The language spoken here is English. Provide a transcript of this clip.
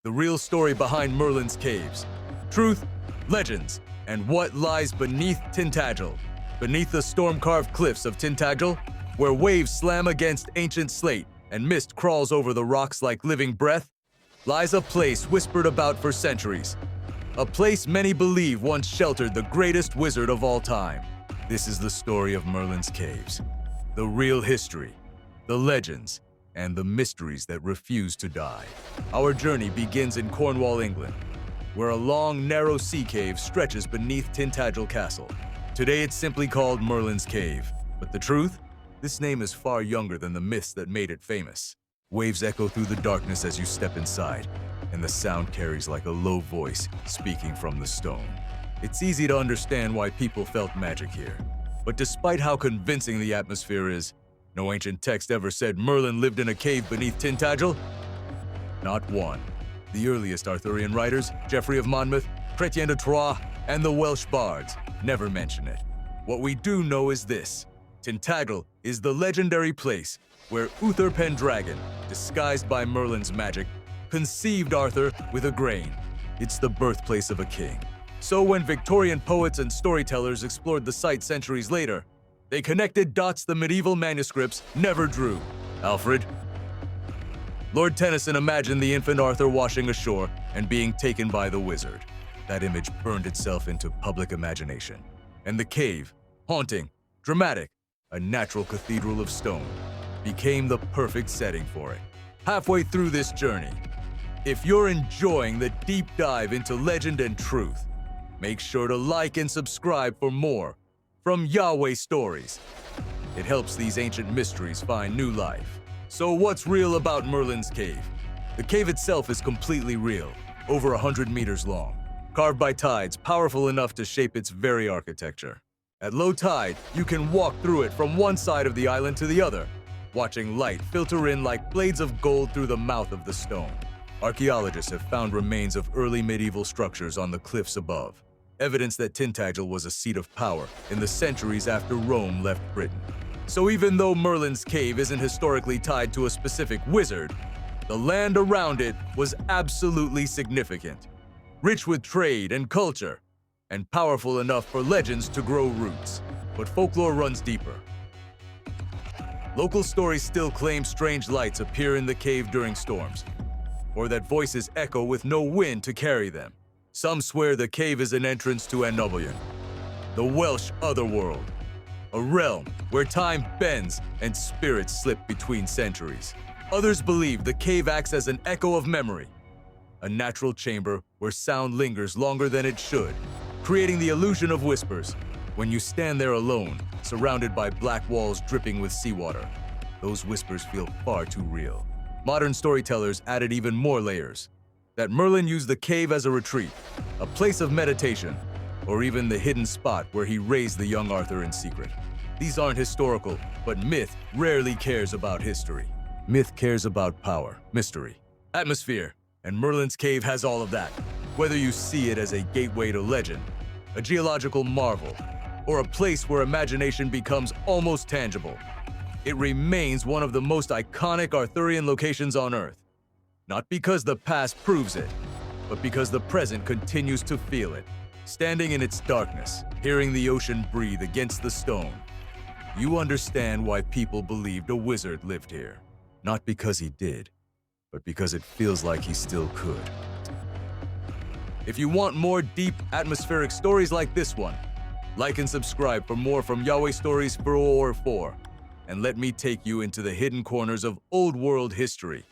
the real story behind Merlin's caves. Truth, legends, and what lies beneath Tintagel. Beneath the storm-carved cliffs of Tintagel, where waves slam against ancient slate and mist crawls over the rocks like living breath, lies a place whispered about for centuries. A place many believe once sheltered the greatest wizard of all time. This is the story of Merlin's caves. The real history, the legends, and the mysteries that refuse to die. Our journey begins in Cornwall, England, where a long, narrow sea cave stretches beneath Tintagel Castle. Today it's simply called Merlin's Cave. But the truth? This name is far younger than the myths that made it famous. Waves echo through the darkness as you step inside, and the sound carries like a low voice speaking from the stone. It's easy to understand why people felt magic here. But despite how convincing the atmosphere is, no ancient text ever said Merlin lived in a cave beneath Tintagel. Not one. The earliest Arthurian writers, Geoffrey of Monmouth, Chrétien de Troyes, and the Welsh bards, never mention it. What we do know is this: Tintagel is the legendary place where Uther Pendragon, disguised by Merlin's magic, conceived Arthur with a grain. It's the birthplace of a king. So when Victorian poets and storytellers explored the site centuries later, they connected dots the medieval manuscripts never drew. Alfred. Lord Tennyson imagined the infant Arthur washing ashore and being taken by the wizard. That image burned itself into public imagination. And the cave, haunting, dramatic, a natural cathedral of stone, became the perfect setting for it. Halfway through this journey, if you're enjoying the deep dive into legend and truth, make sure to like and subscribe for more from Yahweh Stories. It helps these ancient mysteries find new life. So what's real about Merlin's Cave? The cave itself is completely real, over 100 meters long, carved by tides powerful enough to shape its very architecture. At low tide, you can walk through it from one side of the island to the other, watching light filter in like blades of gold through the mouth of the stone. Archaeologists have found remains of early medieval structures on the cliffs above, evidence that Tintagel was a seat of power in the centuries after Rome left Britain. So even though Merlin's Cave isn't historically tied to a specific wizard, the land around it was absolutely significant, rich with trade and culture, and powerful enough for legends to grow roots. But folklore runs deeper. Local stories still claim strange lights appear in the cave during storms, or that voices echo with no wind to carry them. Some swear the cave is an entrance to Oblivion, the Welsh Otherworld, a realm where time bends and spirits slip between centuries. Others believe the cave acts as an echo of memory, a natural chamber where sound lingers longer than it should, creating the illusion of whispers. When you stand there alone, surrounded by black walls dripping with seawater, those whispers feel far too real. Modern storytellers added even more layers. That Merlin used the cave as a retreat, a place of meditation, or even the hidden spot where he raised the young Arthur in secret. These aren't historical, but myth rarely cares about history. Myth cares about power, mystery, atmosphere, and Merlin's Cave has all of that. Whether you see it as a gateway to legend, a geological marvel, or a place where imagination becomes almost tangible, it remains one of the most iconic Arthurian locations on Earth. Not because the past proves it, but because the present continues to feel it. Standing in its darkness, hearing the ocean breathe against the stone, you understand why people believed a wizard lived here. Not because he did, but because it feels like he still could. If you want more deep, atmospheric stories like this one, like and subscribe for more from Yahweh Stories 404, and let me take you into the hidden corners of old world history.